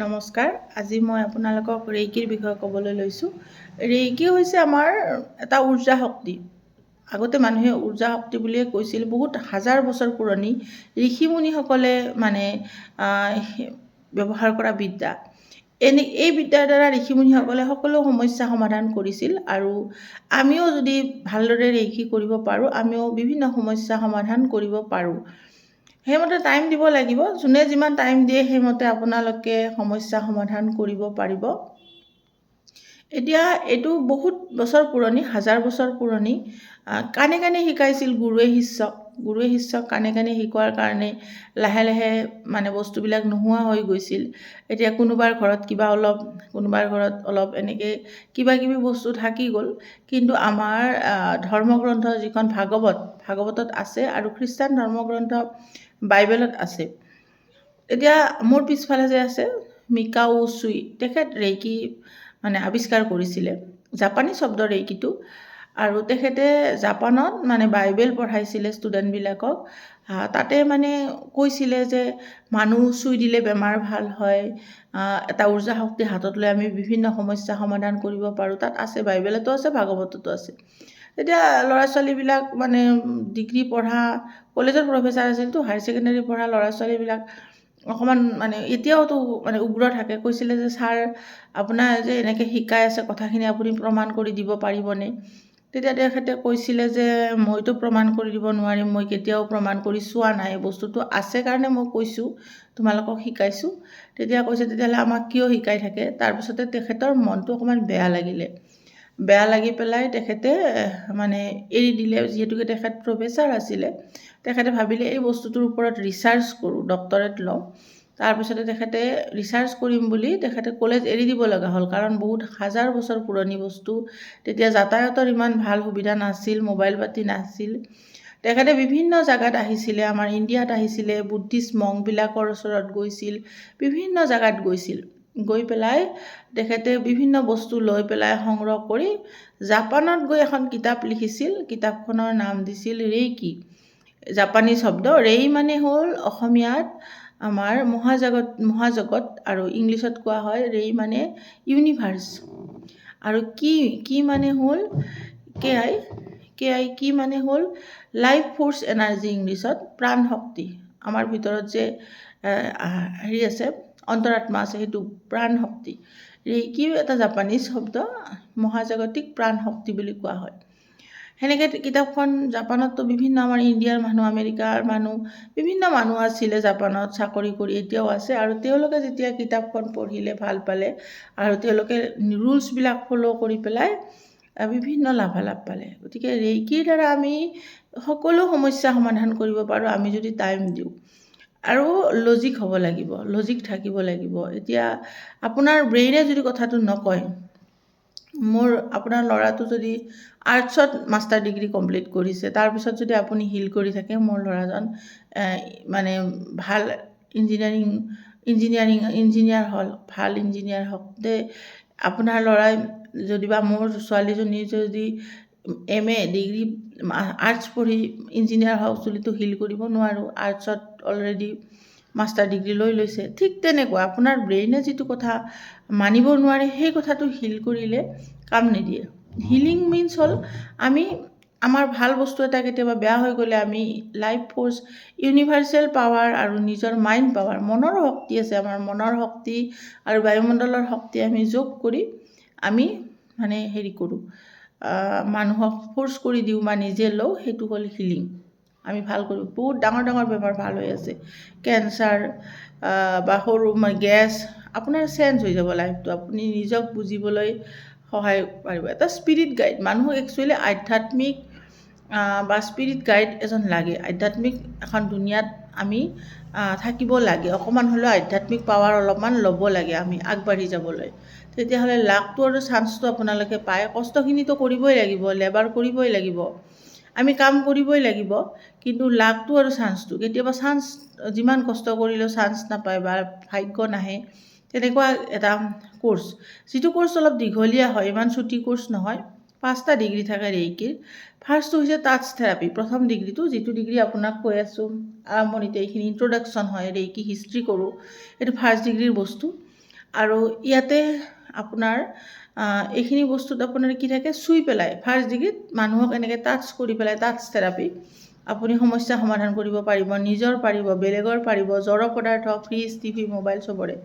নমস্কাৰ। আজি মই আপোনালোকক ৰেইকিৰ বিষয়ে ক'বলৈ লৈছোঁ। ৰেইকি হৈছে আমাৰ এটা উৰ্জা শক্তি। আগতে মানুহে উৰ্জা শক্তি বুলিয়ে কৈছিল। বহুত হাজাৰ বছৰ পুৰণি ঋষিমুনিসকলে ব্যৱহাৰ কৰা বিদ্যা। এই বিদ্যাৰ দ্বাৰা ঋষিমুনিসকলে সকলো সমস্যা সমাধান কৰিছিল আৰু আমিও যদি ভালদৰে ৰেইকি কৰিব পাৰোঁ, আমিও বিভিন্ন সমস্যা সমাধান কৰিব পাৰোঁ। সেইমতে টাইম দিব লাগিব। যোনে যিমান টাইম দিয়ে সেইমতে আপোনালোকে সমস্যা সমাধান কৰিব পাৰিব। এতিয়া এইটো বহুত বছৰ পুৰণি, হাজাৰ বছৰ পুৰণি। কাণে কাণে শিকাইছিল গুৰুৱে শিষ্যক। গুৰুৱে শিষ্যক কাণে কাণে শিকোৱাৰ কাৰণে লাহে লাহে বস্তুবিলাক নোহোৱা হৈ গৈছিল। এতিয়া কোনোবাৰ ঘৰত কিবা অলপ, কোনোবাৰ ঘৰত অলপ এনেকৈ কিবা কিবি বস্তু থাকি গ'ল। কিন্তু আমাৰ ধৰ্মগ্ৰন্থ যিখন ভাগৱতত আছে আৰু খ্ৰীষ্টান ধৰ্মগ্ৰন্থ বাইবেলত আছে। এতিয়া মোৰ পিছফালে যে আছে মিকাও উচুই, তেখেত ৰেইকি আৱিষ্কাৰ কৰিছিলে। জাপানী শব্দ ৰেইকিটো। আৰু তেখেতে জাপানত বাইবেল পঢ়াইছিলে ষ্টুডেণ্টবিলাকক। তাতে কৈছিলে যে মানুহ চুই দিলে বেমাৰ ভাল হয়, এটা উৰ্জা শক্তি হাতত লৈ আমি বিভিন্ন সমস্যা সমাধান কৰিব পাৰোঁ। তাত আছে, বাইবেলতো আছে, ভাগৱততো আছে। তেতিয়া ল'ৰা ছোৱালীবিলাক ডিগ্ৰী পঢ়া, কলেজৰ প্ৰফেচাৰ আছিলতো, হায়াৰ ছেকেণ্ডেৰী পঢ়া ল'ৰা ছোৱালীবিলাক অকণমান এতিয়াওতো উগ্ৰ থাকে। কৈছিলে যে ছাৰ, আপোনাৰ যে এনেকৈ শিকাই আছে কথাখিনি আপুনি প্ৰমাণ কৰি দিব পাৰিবনে? তেতিয়া তেখেতে কৈছিলে যে মইতো প্ৰমাণ কৰি দিব নোৱাৰিম, মই কেতিয়াও প্ৰমাণ কৰি চোৱা নাই, বস্তুটো আছে কাৰণে মই কৈছোঁ, তোমালোকক শিকাইছোঁ। তেতিয়া কৈছে তেতিয়াহ'লে আমাক কিয় শিকাই থাকে? তাৰপিছতে তেখেতৰ মনটো অকণমান বেয়া লাগিলে। বেয়া লাগি পেলাই তেখেতে এৰি দিলে। যিহেতুকে তেখেত প্ৰফেচাৰ আছিলে, তেখেতে ভাবিলে এই বস্তুটোৰ ওপৰত ৰিচাৰ্চ কৰোঁ, ডক্টৰেট লওঁ। তাৰপিছতে তেখেতে ৰিচাৰ্চ কৰিম বুলি তেখেতে কলেজ এৰি দিব লগা হ'ল। কাৰণ বহুত হাজাৰ বছৰ পুৰণি বস্তু, তেতিয়া যাতায়াতৰ ইমান ভাল সুবিধা নাছিল, মোবাইল পাতি নাছিল। তেখেতে বিভিন্ন জেগাত আহিছিলে, আমাৰ ইণ্ডিয়াত আহিছিলে, বুদ্ধিষ্ট মংকবিলাকৰ ওচৰত গৈছিল, বিভিন্ন জেগাত গৈছিল। গৈ পেলাই তেখেতে বিভিন্ন বস্তু লৈ পেলাই সংগ্ৰহ কৰি জাপানত গৈ এখন কিতাপ লিখিছিল। কিতাপখনৰ নাম দিছিল ৰেইকি। জাপানী শব্দ ৰেই হ'ল অসমীয়াত আমাৰ মহাজগত, আৰু ইংলিছত কোৱা হয় ৰেই ইউনিভাৰ্ছ। আৰু কি হ'ল কেআই, কি হ'ল লাইফ ফ'ৰ্চ এনাৰ্জি, ইংলিছত প্ৰাণ শক্তি। আমাৰ ভিতৰত যে আছে, অন্তৰাত্মা আছে, সেইটো প্ৰাণ শক্তি। ৰেইকিও এটা জাপানীজ শব্দ, মহাজাগতিক প্ৰাণ শক্তি বুলি কোৱা হয়। সেনেকৈ কিতাপখন জাপানততো বিভিন্ন আমাৰ ইণ্ডিয়াৰ মানুহ, আমেৰিকাৰ মানুহ, বিভিন্ন মানুহ আছিলে জাপানত চাকৰি কৰি, এতিয়াও আছে। আৰু তেওঁলোকে যেতিয়া কিতাপখন পঢ়িলে, ভাল পালে, আৰু তেওঁলোকে ৰুলছবিলাক ফ'ল' কৰি পেলাই বিভিন্ন লাভালাভ পালে। গতিকে ৰেইকিৰ দ্বাৰা আমি সকলো সমস্যা সমাধান কৰিব পাৰোঁ, আমি যদি টাইম দিওঁ। আৰু লজিক হ'ব লাগিব, লজিক থাকিব লাগিব। এতিয়া আপোনাৰ ব্ৰেইনে যদি কথাটো নকয়, আপোনাৰ ল'ৰাটো যদি আৰ্টছত মাষ্টাৰ ডিগ্ৰী কমপ্লিট কৰিছে, তাৰপিছত যদি আপুনি হিল কৰি থাকে, মোৰ ল'ৰাজন ভাল ইঞ্জিনিয়াৰ হ'ল, ভাল ইঞ্জিনিয়াৰ হওক দে। আপোনাৰ ল'ৰাই যদি বা মোৰ ছোৱালীজনী যদি MA ডিগ্ৰী আৰ্টছ পঢ়ি ইঞ্জিনিয়াৰ হওক, চুলিটো হিল কৰিব নোৱাৰোঁ, আৰ্টছত অলৰেডি মাষ্টাৰ ডিগ্ৰী লৈ লৈছে। ঠিক তেনেকুৱা আপোনাৰ ব্ৰেইনে যিটো কথা মানিব নোৱাৰে, সেই কথাটো হিল কৰিলে কাম নিদিয়ে। হিলিং মিনছ হ'ল আমাৰ ভাল বস্তু এটা কেতিয়াবা বেয়া হৈ গ'লে আমি লাইফ ফ'ৰ্চ, ইউনিভাৰ্চেল পাৱাৰ আৰু নিজৰ মাইণ্ড পাৱাৰ, মনৰ শক্তি আছে, আমাৰ মনৰ শক্তি আৰু বায়ুমণ্ডলৰ শক্তি আমি যোগ কৰি আমি কৰোঁ, মানুহক ফ'ৰ্চ কৰি দিওঁ বা নিজে লওঁ, সেইটো হ'ল হিলিং। আমি ভাল কৰোঁ। বহুত ডাঙৰ ডাঙৰ বেমাৰ ভাল হৈ আছে, কেঞ্চাৰ বা সৰু গেছ, আপোনাৰ চেঞ্জ হৈ যাব লাইফটো, আপুনি নিজক বুজিবলৈ সহায় পাৰিব। এটা স্পিৰিট গাইড, মানুহক একচুৱেলি আধ্যাত্মিক বা স্পিৰিট গাইড এজন লাগে। আধ্যাত্মিক এখন দুনিয়াত আমি থাকিব লাগে, অকণমান হ'লেও আধ্যাত্মিক পাৱাৰ অলপমান ল'ব লাগে আমি আগবাঢ়ি যাবলৈ। তেতিয়াহ'লে লাকটো আৰু চান্সটো আপোনালোকে পায়। কষ্টখিনিতো কৰিবই লাগিব, লেবাৰ কৰিবই লাগিব, আমি কাম কৰিবই লাগিব। কিন্তু লাকটো আৰু চান্সটো, কেতিয়াবা চান্স যিমান কষ্ট কৰিলেও চান্স নাপায় বা ভাগ্য নাহে। তেনেকুৱা এটা কোৰ্ছ, যিটো কোৰ্ছ অলপ দীঘলীয়া হয়, ইমান ছুটি কোৰ্ছ নহয়। 5টা ডিগ্ৰী থাকে ৰেইকিৰ। ফাৰ্ষ্টটো হৈছে টাচ থেৰাপি, প্ৰথম ডিগ্ৰীটো, যিটো ডিগ্ৰী আপোনাক কৈ আছোঁ আৰম্ভণিতে, এইখিনি ইন্ট্ৰডাকশ্যন হয়, ৰেইকি হিষ্ট্ৰী কৰোঁ, এইটো ফাৰ্ষ্ট ডিগ্ৰীৰ বস্তু। আৰু ইয়াতে আপোনাৰ এইখিনি বস্তুত আপোনাৰ কি থাকে, চুই পেলাই ফাৰ্ষ্ট ডিগ্ৰীত মানুহক এনেকৈ টাচ কৰি পেলাই, টাচ থেৰাপি আপুনি সমস্যা সমাধান কৰিব পাৰিব, নিজৰ পাৰিব, বেলেগৰ পাৰিব, জড় পদাৰ্থ, ফ্ৰিজ, টিভি, মোবাইল চবৰে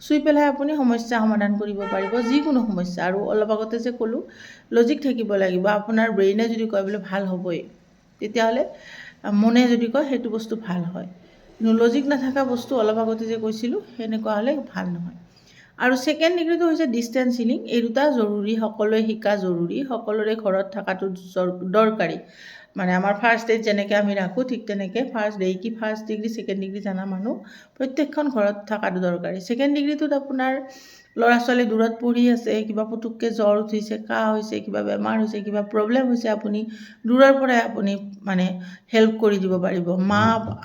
চুই পেলাই আপুনি সমস্যা সমাধান কৰিব পাৰিব, যিকোনো সমস্যা। আৰু অলপ আগতে যে ক'লোঁ লজিক থাকিব লাগিব, আপোনাৰ ব্ৰেইনে যদি কয় বোলে ভাল হ'বই, তেতিয়াহ'লে মনে যদি কয় সেইটো বস্তু ভাল হয়। কিন্তু লজিক নাথাকা বস্তু অলপ আগতে যে কৈছিলোঁ সেনেকুৱা হ'লে ভাল নহয়। আৰু ছেকেণ্ড ডিগ্ৰীটো হৈছে ডিষ্টেঞ্চ হিলিং। এই দুটা জৰুৰী, সকলোৱে শিকা জৰুৰী, সকলোৰে ঘৰত থকাটো দৰকাৰী। মানে আমাৰ ফাৰ্ষ্ট এইড যেনেকৈ আমি ৰাখোঁ, ঠিক তেনেকৈ ফাৰ্ষ্ট ডিগ্ৰী, ছেকেণ্ড ডিগ্ৰী জানা মানুহ প্ৰত্যেকখন ঘৰত থকাটো দৰকাৰী। ছেকেণ্ড ডিগ্ৰীটোত আপোনাৰ ল'ৰা ছোৱালী দূৰত পঢ়ি আছে, কিবা পুতুককৈ জ্বৰ উঠিছে, কাহ হৈছে, কিবা বেমাৰ হৈছে, কিবা প্ৰব্লেম হৈছে, আপুনি দূৰৰ পৰাই আপুনি মানে হেল্প কৰি দিব পাৰিব।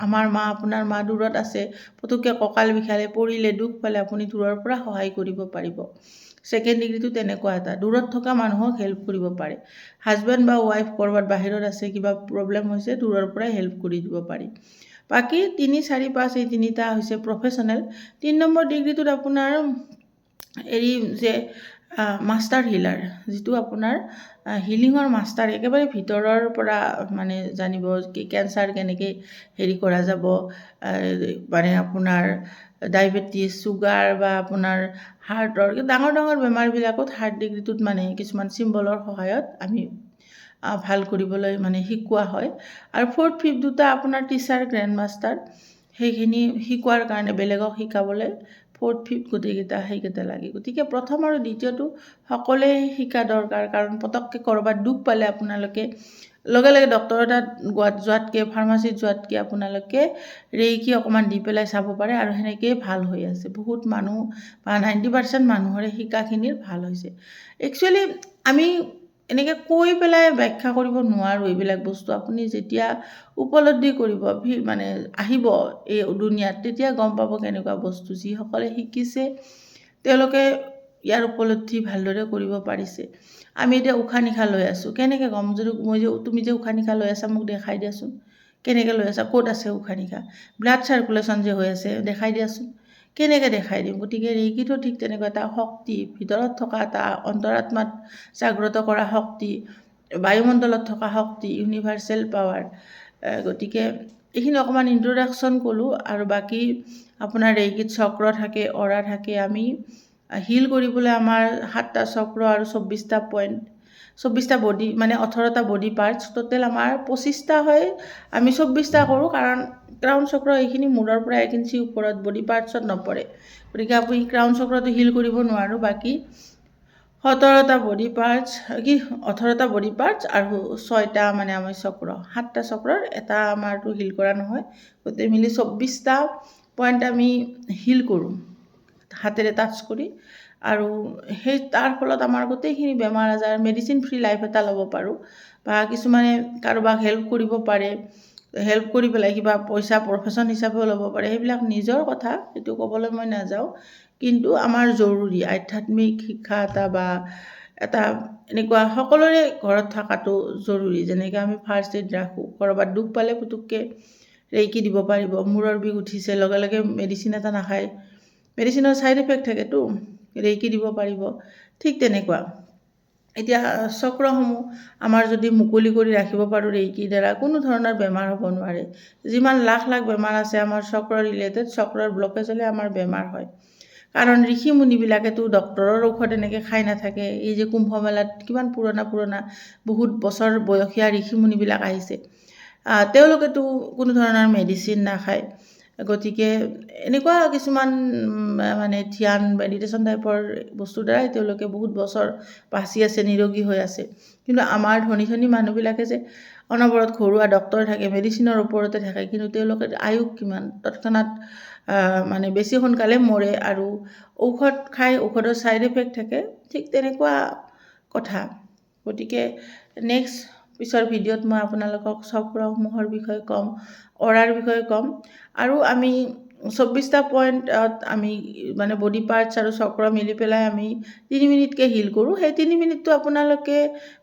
আমাৰ মা, আপোনাৰ মা দূৰত আছে, পুতুককৈ কঁকাল বিষালে, পৰিলে, দুখ পালে আপুনি দূৰৰ পৰা সহায় কৰিব পাৰিব। ছেকেণ্ড ডিগ্ৰীটো তেনেকুৱা এটা, দূৰত থকা মানুহক হেল্প কৰিব পাৰে। হাজবেণ্ড বা ৱাইফ ক'ৰবাত বাহিৰত আছে, কিবা প্ৰব্লেম হৈছে, দূৰৰ পৰাই হেল্প কৰি দিব পাৰি। বাকী 3, 4, 5 এই তিনিটা হৈছে প্ৰফেশ্যনেল। 3 নম্বৰ ডিগ্ৰীটোত আপোনাৰ যে মাষ্টাৰ হিলাৰ, যিটো আপোনাৰ হিলিঙৰ মাষ্টাৰ, একেবাৰে ভিতৰৰ পৰা মানে জানিব কি কেঞ্চাৰ কেনেকৈ কৰা যাব, মানে আপোনাৰ ডায়েবেটিছ, চুগাৰ বা আপোনাৰ হাৰ্টৰ ডাঙৰ ডাঙৰ বেমাৰবিলাকত হাৰ্ট ডিগ্ৰীটোত মানে কিছুমান চিম্বলৰ সহায়ত আমি ভাল কৰিবলৈ মানে শিকোৱা হয়। আৰু 4th, 5th দুটা আপোনাৰ টিচাৰ, গ্ৰেণ্ড মাষ্টাৰ, সেইখিনি শিকোৱাৰ কাৰণে বেলেগক শিকাবলৈ 4th, 5th গোটেইকেইটা সেইকেইটা লাগে। গতিকে প্ৰথম আৰু দ্বিতীয়টো সকলোৱে শিকা দৰকাৰ, কাৰণ পটককৈ ক'ৰবাত দুখ পালে আপোনালোকে লগে লগে ডক্টৰৰ তাত যোৱাতকৈ, ফাৰ্মাচীত যোৱাতকৈ আপোনালোকে ৰেইকি অকণমান দি পেলাই চাব পাৰে, আৰু সেনেকৈয়ে ভাল হৈ আছে। বহুত মানুহ বা 90% মানুহৰে শিকাখিনিৰ ভাল হৈছে। একচুৱেলি আমি এনেকৈ কৈ পেলাই ব্যাখ্যা কৰিব নোৱাৰোঁ এইবিলাক বস্তু। আপুনি যেতিয়া উপলব্ধি কৰিব, মানে আহিব এই দুনিয়াত, তেতিয়া গম পাব কেনেকুৱা বস্তু। যিসকলে শিকিছে তেওঁলোকে ইয়াৰ উপলব্ধি ভালদৰে কৰিব পাৰিছে। আমি এতিয়া উশাহ নিশাহ লৈ আছোঁ, কেনেকৈ গম, যদি তুমি যে উশাহ নিশাহ লৈ আছা মোক দেখাই দিয়াচোন, কেনেকৈ লৈ আছা, ক'ত আছে উশাহ নিশাহ, ব্লাড চাৰ্কুলেশ্যন যে হৈ আছে দেখাই দিয়াচোন, কেনেকৈ দেখাই দিম। গতিকে ৰেইকিটো ঠিক তেনেকুৱা এটা শক্তি, ভিতৰত থকা এটা অন্তৰাত্মাত জাগ্ৰত কৰা শক্তি, বায়ুমণ্ডলত থকা শক্তি, ইউনিভাৰ্চেল পাৱাৰ। গতিকে এইখিনি অকণমান ইন্ট্ৰডাকশ্যন ক'লোঁ। আৰু বাকী আপোনাৰ ৰেইকিত চক্ৰ থাকে, অৰা থাকে। আমি হিল কৰিবলৈ আমাৰ 7টা চক্ৰ আৰু 24টা পইণ্ট, 24টা বডি, মানে 18টা বডি পাৰ্টছ, টোটেল আমাৰ 25টা হয়। আমি 24টা কৰোঁ, কাৰণ ক্ৰাউন চক্ৰ এইখিনি মূৰৰ পৰা 1 ইঞ্চি ওপৰত বডি পাৰ্টছত নপৰে। গতিকে আপুনি ক্ৰাউন চক্ৰটো হিল কৰিব নোৱাৰোঁ। বাকী 17টা বডি পাৰ্টছ, 18টা বডি পাৰ্টছ আৰু 6টা মানে আমাৰ চক্ৰ, 7টা চক্ৰৰ এটা আমাৰটো হিল কৰা নহয়। গোটেই মিলি 24টা পইণ্ট আমি হিল কৰোঁ হাতেৰে টাচ কৰি। আৰু তাৰ ফলত আমাৰ গোটেইখিনি বেমাৰ আজাৰ, মেডিচিন ফ্ৰী লাইফ এটা ল'ব পাৰোঁ। বা কিছুমানে কাৰোবাক হেল্প কৰিব পাৰে, হেল্প কৰি পেলাই কিবা পইচা প্ৰফেশ্যন হিচাপেও ল'ব পাৰে। সেইবিলাক নিজৰ কথা, সেইটো ক'বলৈ মই নাযাওঁ। কিন্তু আমাৰ জৰুৰী আধ্যাত্মিক শিক্ষা এটা বা এটা এনেকুৱা সকলোৰে ঘৰত থকাটো জৰুৰী। যেনেকৈ আমি ফাৰ্ষ্ট এইড ৰাখোঁ, ক'ৰবাত দুখ পালে পুতুককৈ ৰেইকি দিব পাৰিব, মূৰৰ বিষ উঠিছে লগে লগে মেডিচিন এটা নাখায়, মেডিচিনৰ ছাইড এফেক্ট থাকেতো, ৰেইকি দিব পাৰিব। ঠিক তেনেকুৱা এতিয়া চক্ৰসমূহ আমাৰ যদি মুকলি কৰি ৰাখিব পাৰোঁ ৰেইকিৰ দ্বাৰা, কোনো ধৰণৰ বেমাৰ হ'ব নোৱাৰে। যিমান লাখ লাখ বেমাৰ আছে আমাৰ চক্ৰ ৰিলেটেড, চক্ৰৰ ব্লকেজ হ'লে আমাৰ বেমাৰ হয়। কাৰণ ঋষি মুনিবিলাকেতো ডক্টৰৰ ঔষধ এনেকৈ খাই নাথাকে। এই যে কুম্ভ মেলাত কিমান পুৰণা বহুত বছৰ বয়সীয়া ঋষি মুনিবিলাক আহিছে, তেওঁলোকেতো কোনো ধৰণৰ মেডিচিন নাখায়। গতিকে এনেকুৱা কিছুমান মানে ধ্যান, মেডিটেশ্যন টাইপৰ বস্তুৰ দ্বাৰাই তেওঁলোকে বহুত বছৰ বাচি আছে, নিৰোগী হৈ আছে। কিন্তু আমাৰ ধনী ধনী মানুহবিলাকে যে অনবৰত ঘৰুৱা ডক্টৰ থাকে, মেডিচিনৰ ওপৰতে থাকে, কিন্তু তেওঁলোকে আয়ুস কিমান, তৎক্ষণাত মানে বেছি সোনকালে মৰে, আৰু ঔষধ খাই ঔষধৰ ছাইড এফেক্ট থাকে। ঠিক তেনেকুৱা কথা। গতিকে পিছৰ ভিডিঅ'ত মই আপোনালোকক চক্ৰসমূহৰ বিষয়ে ক'ম, অৰাৰ বিষয়ে ক'ম। আৰু আমি 24টা পইণ্টত আমি মানে বডি পাৰ্টছ আৰু চক্ৰ মিলি পেলাই আমি 3 মিনিটকৈ হিল কৰোঁ। সেই 3 মিনিটটো আপোনালোকে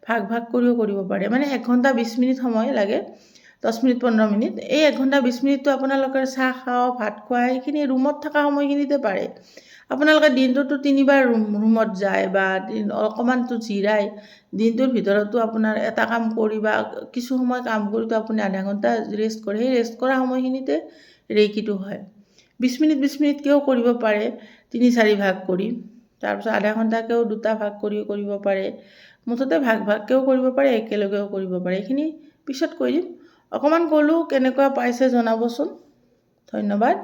ভাগ ভাগ কৰিও কৰিব পাৰে। মানে 1 ঘণ্টা 20 মিনিট সময় লাগে, 10 মিনিট 15 মিনিট। এই 1 ঘণ্টা 20 মিনিটটো আপোনালোকৰ চাহ খাওঁ, ভাত খোৱা, এইখিনি ৰুমত থকা সময়খিনিতে পাৰে। আপোনালোকে দিনটোতো 3বাৰ ৰুমত যায় বা অকণমানতো জিৰাই, দিনটোৰ ভিতৰতো আপোনাৰ এটা কাম কৰি বা কিছু সময় কাম কৰিতো আপুনি আধা ঘণ্টা ৰেষ্ট কৰে, সেই ৰেষ্ট কৰা সময়খিনিতে ৰেইকিটো হয়। 20 মিনিট 20 মিনিটকৈও কৰিব পাৰে, 3-4 ভাগ কৰি। তাৰপিছত আধা ঘণ্টাকৈও 2টা ভাগ কৰি কৰিব পাৰে, মুঠতে ভাগ ভাগকৈও কৰিব পাৰে, একেলগেও কৰিব পাৰে। এইখিনি পিছত কৈ দিম। অকণমান ক'লোঁ, কেনেকুৱা পাইছে জনাবচোন। ধন্যবাদ।